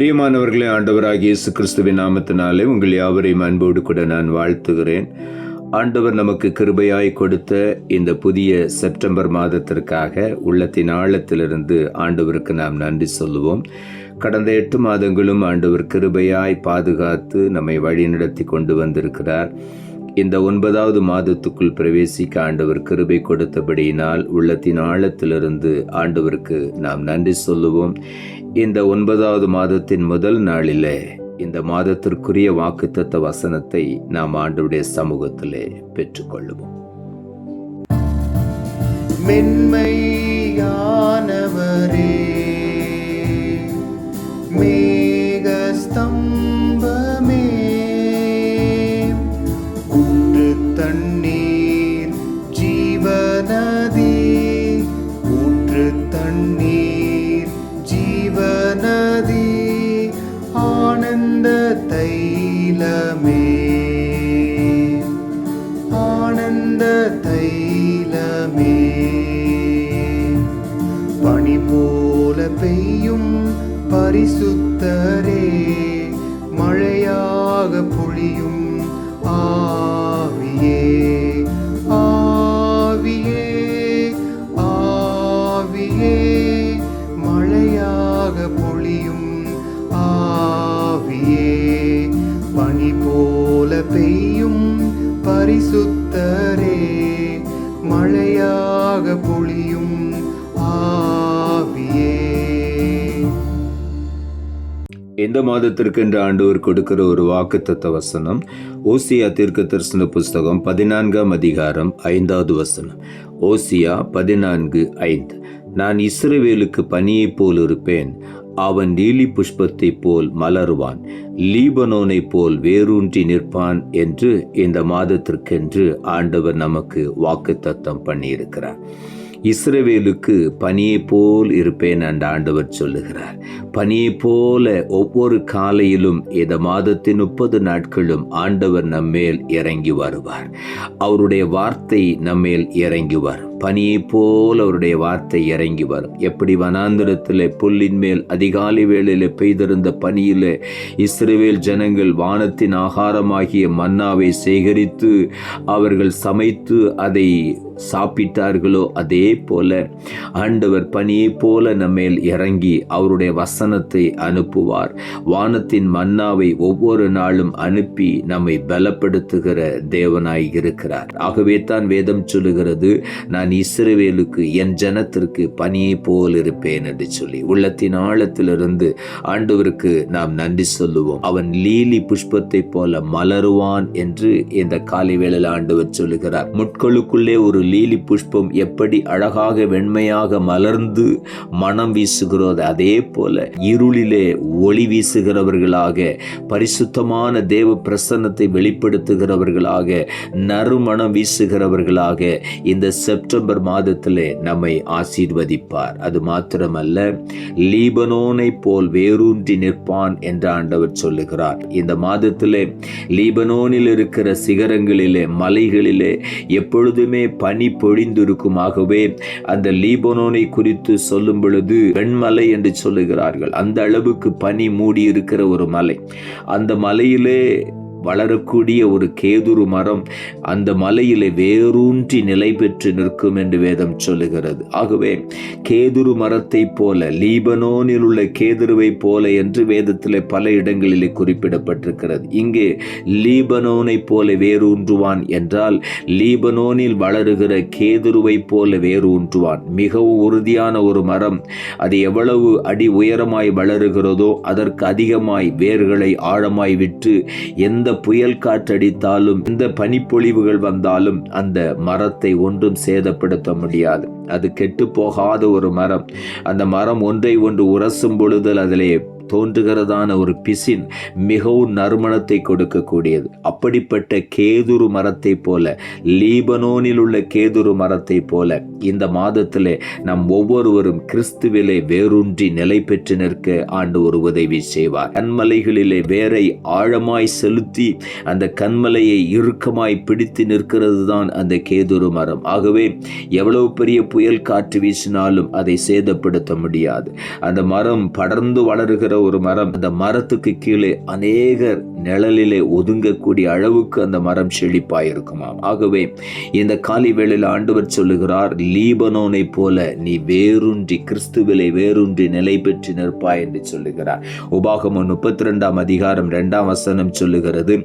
பிரியமானவர்களே, ஆண்டவராகிய இயேசு கிறிஸ்துவின் நாமத்தினாலே உங்கள் யாவரையும் அன்போடு கூட நான் வாழ்த்துகிறேன். ஆண்டவர் நமக்கு கிருபையாய் கொடுத்த இந்த புதிய செப்டம்பர் மாதத்திற்காக உள்ளத்தின் ஆழத்திலிருந்து ஆண்டவருக்கு நாம் நன்றி சொல்லுவோம். கடந்த 8 மாதங்களும் ஆண்டவர் கிருபையாய் பாதுகாத்து நம்மை வழிநடத்தி கொண்டு வந்திருக்கிறார். இந்த 9வது மாதத்துக்குள் பிரவேசிக்க ஆண்டவர் கிருபை கொடுத்தபடியினால் உள்ளத்தின் ஆழத்திலிருந்து ஆண்டவருக்கு நாம் நன்றி சொல்லுவோம். இந்த 9வது மாதத்தின் முதல் நாளிலே இந்த மாதத்திற்குரிய வாக்குத்தத்த வசனத்தை நாம் ஆண்டவருடைய சமூகத்திலே பெற்றுக்கொள்ளுவோம். மென்மையானவரே, மேகஸ்தம்பமே, ஊற்று தண்ணீர் ஜீவநதி, ஊற்று தண்ணீர் ஜீவநதி, ஆனந்த தைலமே, ஆனந்த தைலமே, பனி போல பெய்யும் பரிசுத்தரே, மழையாக பொழியும் ஆவியே, ஆவியே, ஆவியே, மழையாக பொழியும் ஆவியே, பனி போல பெய்யும் பரிசுத்தரே, மழையாக பொழியும் ஆவியே. இந்த மாதத்திற்கு என்று ஆண்டவர் கொடுக்கிற ஒரு வாக்குத்தத்த வசனம் ஓசியா தீர்க்கதரிசன புஸ்தகம் 14ஆம் அதிகாரம் 5வது வசனம். ஓசியா 14:5. நான் இஸ்ரவேலுக்கு பனியைப் போல் இருப்பேன், அவன் லீலி புஷ்பத்தை போல் மலருவான், லீபனோனை போல் வேரூன்றி நிற்பான் என்று இந்த மாதத்திற்கென்று ஆண்டவர் நமக்கு வாக்குத்தத்தம் பண்ணியிருக்கிறார். இஸ்ரவேலுக்கு பனியை போல் இருப்பேன் என்று ஆண்டவர் சொல்லுகிறார். பனியை போல ஒவ்வொரு காலையிலும் இந்த மாதத்தின் 30 நாட்களும் ஆண்டவர் நம்மேல் இறங்கி வருவார். அவருடைய வார்த்தை நம்மேல் இறங்கி வரும். பனியை போல் அவருடைய வார்த்தை இறங்கி வரும். எப்படி வனாந்திரத்தில் புல்லின் மேல் அதிகாலை வேளையில பெய்திருந்த பனியில இஸ்ரவேல் ஜனங்கள் வானத்தின் ஆகாரமாகிய மன்னாவை சேகரித்து அவர்கள் சமைத்து அதை சாப்பிட்டார்களோ, அதே போல ஆண்டவர் பனியை போல நம்மேல் இறங்கி அவருடைய வசனத்தை அனுப்புவார். வானத்தின் மன்னாவை ஒவ்வொரு நாளும் அனுப்பி நம்மை பலப்படுத்துகிற தேவனாய் இருக்கிறார். ஆகவே தான் வேதம் சொல்லுகிறது, நான் இஸ்ரவேலுக்கு என் ஜனத்திற்கு பனியை போல் இருப்பேன் என்று சொல்லி. உள்ளத்தின் ஆழத்திலிருந்து ஆண்டவருக்கு நாம் நன்றி சொல்லுவோம். அவன் லீலி புஷ்பத்தை போல மலருவான் என்று இந்த காலை வேளையில் ஆண்டவர் சொல்லுகிறார். முட்களுக்குள்ளே ஒரு லீலி புஷ்பம் எப்படி அழகாக வெண்மையாக மலர்ந்து மனம் வீசுகிறதோ, அதே போல இருளிலே ஒளி வீசுகிறவர்களாக, பரிசுத்தமான தேவ பிரசன்னத்தை வெளிப்படுத்துகிறவர்களாக, நறுமணம் வீசுகிறவர்களாக இந்த செப்டம்பர் மாதத்திலே நம்மை ஆசீர்வதிப்பார். அது மாத்திரமல்ல, லீபனோனை போல் வேரூன்றி நிற்பான் என்று ஆண்டவர் சொல்லுகிறார். இந்த மாதத்திலே லீபனோனில் இருக்கிற சிகரங்களிலே, மலைகளிலே எப்பொழுதுமே பனி பொழிந்திருக்குமாகவே அந்த லீபனோனை குறித்து சொல்லும் பொழுது வெண்மலை என்று சொல்லுகிறார்கள். அந்த அளவுக்கு பனி மூடி இருக்கிற ஒரு மலை. அந்த மலையிலே வளரக்கூடிய ஒரு கேதுரு மரம் அந்த மலையிலே வேரூன்றி நிலை பெற்று நிற்கும் என்று வேதம் சொல்லுகிறது. ஆகவே கேதுரு மரத்தை போல, லீபனோனில் உள்ள கேதுருவை போல என்று வேதத்திலே பல இடங்களிலே குறிப்பிடப்பட்டிருக்கிறது. இங்கே லீபனோனை போல வேரூன்றுவான் என்றால் லீபனோனில் வளருகிற கேதுருவை போல வேரூன்றுவான். மிகவும் உறுதியான ஒரு மரம். அது எவ்வளவு அடி உயரமாய் வளருகிறதோ அதற்கு அதிகமாய் வேர்களை ஆழமாய் விட்டு எந்த புயல் காற்றடித்தாலும், எந்த பனிப்பொழிவுகள் வந்தாலும் அந்த மரத்தை ஒன்றும் சேதப்படுத்த முடியாது. அது கெட்டு போகாத ஒரு மரம். அந்த மரம் ஒன்றை ஒன்று உரசும் பொழுது அதிலே தோன்றுகிறதான ஒரு பிசின் மிகவும் நறுமணத்தை கொடுக்கக்கூடியது. அப்படிப்பட்ட கேதுரு மரத்தை போல, லீபனோனில் உள்ள கேதுரு மரத்தை போல இந்த மாதத்திலே நம் ஒவ்வொருவரும் கிறிஸ்துவிலே வேரூன்றி நிலை பெற்று நிற்க ஆண்டவர் உதவி செய்வார். கண்மலைகளிலே வேரை ஆழமாய் செலுத்தி அந்த கண்மலையை இறுக்கமாய் பிடித்து நிற்கிறது தான் அந்த கேதுரு மரம். ஆகவே எவ்வளவு பெரிய புயல் காற்று வீசினாலும் அதை சேதப்படுத்த முடியாது. அந்த மரம் படர்ந்து வளருகிற ஒரு மரம். அந்த மரத்துக்கு கீழே அநேகர் நிழலிலே ஒதுங்கக்கூடிய அளவுக்கு அந்த மரம் செழிப்பாயிருக்குமாம். ஆகவே இந்த காலை வேளையில் ஆண்டவர் சொல்லுகிறார், லீபனோனை போல நீ வேரூன்றி கிறிஸ்துவிலே வேரூன்றி நிலை பெற்று நிற்பாய் என்று சொல்லுகிறார். உபாகமம் 32 அதிகாரம் 2 சொல்லுகிறது,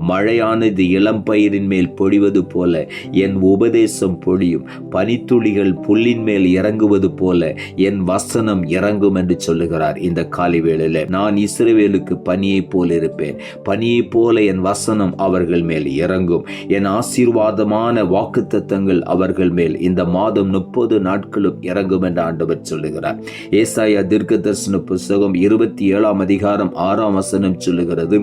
மழையானது இளம் பயிரின் மேல் பொழிவது போல என் உபதேசம் பொழியும், பனித்துளிகள் புல்லின் மேல் இறங்குவது போல என் வசனம் இறங்கும் என்று சொல்லுகிறார். இந்த காலை வேளையில நான் இஸ்ரவேலுக்கு பனியை போல இருப்பேன், பனியை போல என் வசனம் அவர்கள் மேல் இறங்கும், என் ஆசீர்வாதமான வாக்குத்தத்தங்கள் அவர்கள் மேல் இந்த மாதம் 30 நாட்களும் இறங்கும் என்று ஆண்டவர் சொல்லுகிறார். ஏசாயா தீர்க்கதரிசன புத்தகம் 27 அதிகாரம் 6 சொல்லுகிறது,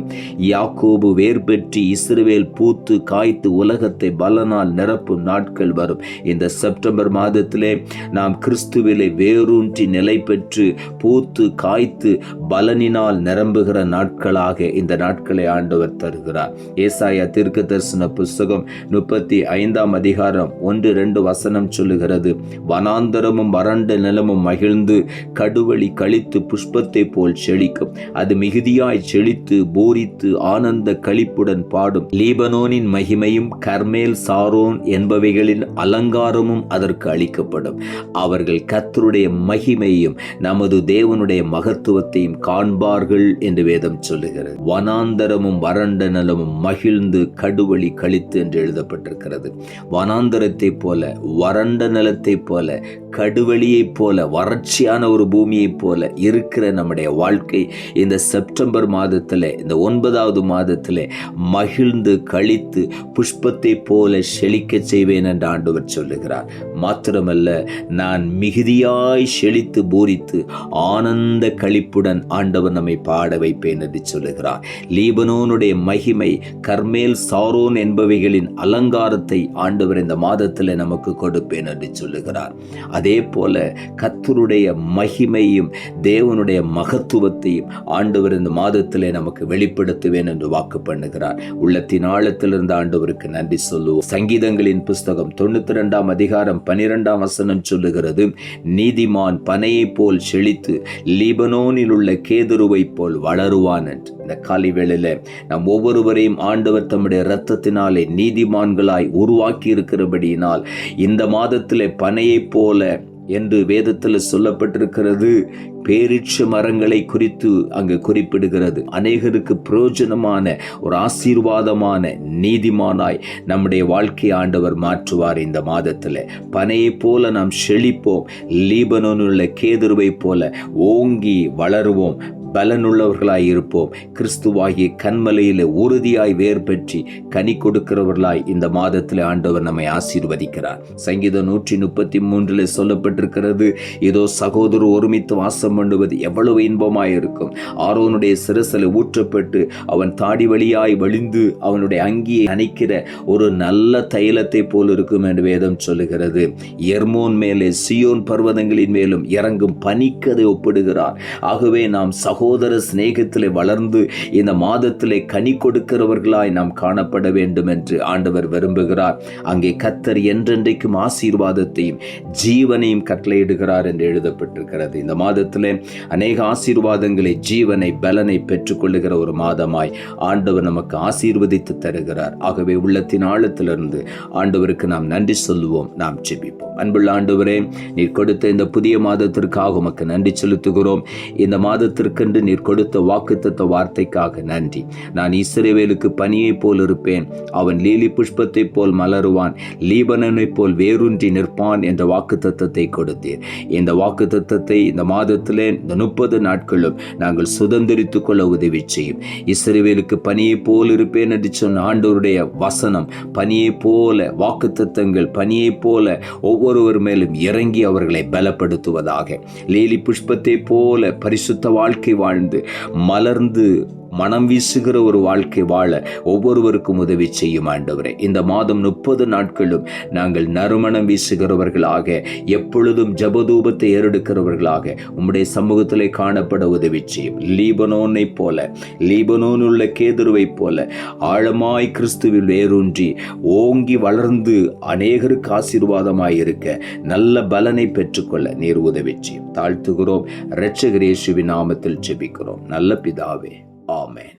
யாக்கோபு வேர் பெற்று இஸ்ரவேல் பூத்து காய்த்து உலகத்தை பலனால் நிரப்பும் நாட்கள் வரும். இந்த செப்டம்பர் மாதத்திலே நாம் கிறிஸ்துவிலே வேரூன்றி நிலை பெற்று பூத்து காய்த்து பலனினால் நிரம்புகிற நாட்களாக இந்த நாட்களை ஆண்டவர் தருகிறார். ஏசாயா தீர்க்கதரிசன புத்தகம் 35 அதிகாரம் 1-2 சொல்லுகிறது, வனாந்தரமும் வறண்ட நிலமும் மகிழ்ந்து கடுவழி கழித்து புஷ்பத்தை போல் செழிக்கும், அது மிகுதியாய் செழித்து பூரித்து ஆனந்த களிப்புடன் பாடும். லீபனோனின் மகிமையும் கர்மேல் சாரோன் என்பவைகளின் அலங்காரமும் அதற்கு அளிக்கப்படும். அவர்கள் கர்த்தருடைய மகிமையும் நமது தேவனுடைய மகத்துவத்தையும் காண்பார்கள் என்று வேதம் சொல்லுகிறது. வனாந்தரமும் வறண்ட நிலமும் மகிழ்ந்து கடுவழி கழித்து என்று எழுதப்பட்டிருக்கிறது. வனாந்தரத்தை போல, வறண்ட நிலத்தை போல, கடுவெளியைப் போல, வறட்சியான ஒரு பூமியைப் போல இருக்கிற நம்முடைய வாழ்க்கை இந்த செப்டம்பர் மாதத்தில், இந்த 9வது மாதத்தில் மகிழ்ந்து கழித்து புஷ்பத்தை போல செழிக்க செய்வேன் என்று ஆண்டவர் சொல்லுகிறார். மாத்திரமல்ல, நான் மிகுதியாய் செழித்து பூரித்து ஆனந்த களிப்புடன் ஆண்டவர் நம்மை பாட வைப்பேன் என்று சொல்லுகிறார். லீபனோனுடைய மகிமை, கர்மேல் சாரோன் என்பவைகளின் அலங்காரத்தை ஆண்டவர் இந்த மாதத்தில் நமக்கு கொடுப்பேன் என்று சொல்லுகிறார். அதே போல கர்த்தருடைய மகிமையும் தேவனுடைய மகத்துவத்தையும் ஆண்டவர் இந்த மாதத்திலே நமக்கு வெளிப்படுத்துவேன் என்று வாக்கு பண்ணுகிறார். உள்ளத்தின் ஆழத்திலிருந்து ஆண்டவருக்கு நன்றி சொல்லுவோம். சங்கீதங்களின் புஸ்தகம் 92 அதிகாரம் 12 சொல்லுகிறது, நீதிமான் பனையை போல் செழித்து லீபனோனில் உள்ள கேதுருவை போல் வளருவான் என்று. இந்த காலை வேளையில நாம் ஒவ்வொருவரையும் ஆண்டவர் தம்முடைய இரத்தத்தினாலே நீதிமான்களாய் உருவாக்கி இருக்கிறபடியினால் இந்த மாதத்திலே பனையை போல என்று வேதத்தில் சொல்லப்பட்டிருக்கிறது. பேரிட்ச மரங்களை குறித்து அங்கு குறிப்பிடுகிறது. அநேகருக்கு பிரயோஜனமான ஒரு ஆசீர்வாதமான நீதிமானாய் நம்முடைய வாழ்க்கை ஆண்டவர் மாற்றுவார். இந்த மாதத்தில் பனையை போல நாம் செழிப்போம், லீபனோனில் உள்ள கேதுருவை போல ஓங்கி வளருவோம், பலனுள்ளவர்களாய் இருப்போம். கிறிஸ்துவாகிய கன்மலையில் உறுதியாய் வேர் பெற்றி கனி கொடுக்கிறவர்களாய் இந்த மாதத்தில் ஆண்டவர் நம்மை ஆசீர்வதிக்கிறார். சங்கீதம் 133 சொல்லப்பட்டிருக்கிறது, இதோ சகோதரர் ஒருமித்து வாசம் பண்ணுவது எவ்வளவு இன்பமாய் இருக்கும். ஆரோனுடைய சிரசில் ஊற்றப்பட்டு அவன் தாடி வழியாய் வழிந்து அவனுடைய அங்கியை அணைக்கிற ஒரு நல்ல தைலத்தை போல் இருக்கும் என்று வேதம் சொல்லுகிறது. எர்மோன் மேலே சியோன் பர்வதங்களின் மேலும் இறங்கும் பனிக்கதை ஒப்பிடுகிறார். ஆகவே நாம் சகோதர சிநேகத்திலே வளர்ந்து இந்த மாதத்திலே கனி கொடுக்கிறவர்களாய் நாம் காணப்பட வேண்டும் என்று ஆண்டவர் விரும்புகிறார். அங்கே கர்த்தர் என்றென்றைக்கும் ஆசீர்வாதத்தையும் ஜீவனையும் கட்டளையிடுகிறார் என்று எழுதப்பட்டிருக்கிறது. இந்த மாதத்திலே அநேக ஆசீர்வாதங்களை, ஜீவனை, பலனை பெற்றுக்கொள்ளுகிற ஒரு மாதமாய் ஆண்டவர் நமக்கு ஆசீர்வதித்து தருகிறார். ஆகவே உள்ளத்தின் ஆழத்திலிருந்து ஆண்டவருக்கு நாம் நன்றி சொல்லுவோம், நாம் ஜெபிப்போம். அன்புள்ள ஆண்டவரே, நீர் கொடுத்த இந்த புதிய மாதத்திற்காக உமக்கு நன்றி செலுத்துகிறோம். இந்த மாதத்திற்கு நீர் கொடுத்த வாக்குத்தத்த வார்த்தைக்காக நன்றி. நான் இஸ்ரவேலுக்கு பனியை போல் இருப்பேன், அவன் லீலி புஷ்பத்தை போல் மலருவான், லீபனனை போல் வேரூன்றி நிற்பான் என்ற வாக்குத்தத்தத்தை கொடுத்தீர். இந்த வாக்குத்தத்தத்தை இந்த மாதத்திலே இந்த 30 நாட்களும் நாங்கள் சுதந்திரித்துக் கொள்ள உதவி செய்யும். இஸ்ரவேலுக்கு பனியை போல் இருப்பேன் என்று சொன்ன ஆண்டவருடைய வசனம் பனியை போல, வாக்குத்தத்தங்கள் பனியை போல ஒவ்வொருவர் மேலும் இறங்கி அவர்களை பலப்படுத்துவதாக. லீலி புஷ்பத்தை போல பரிசுத்த வாழ்க்கை வாழ்ந்து மலர்ந்து மனம் வீசுகிற ஒரு வாழ்க்கை வாழ ஒவ்வொருவருக்கும் உதவி செய்யும் ஆண்டவரே. இந்த மாதம் 30 நாட்களும் நாங்கள் நறுமணம் வீசுகிறவர்களாக, எப்பொழுதும் ஜபதூபத்தை ஏறெடுக்கிறவர்களாக உம்முடைய சமூகத்திலே காணப்பட உதவி செய்யும். லீபனோனை போல, லீபனோன் உள்ள கேதுருவை போல ஆழமாய் கிறிஸ்துவில் வேரூன்றி ஓங்கி வளர்ந்து அநேகருக்கு ஆசீர்வாதமாய் இருக்க நல்ல பலனை பெற்றுக்கொள்ள நீர் உதவி செய்யும். தாழ்த்துகிறோம். இரட்சகர் இயேசுவின் நாமத்தில் ஜெபிக்கிறோம் நல்ல பிதாவே. ஆமென்.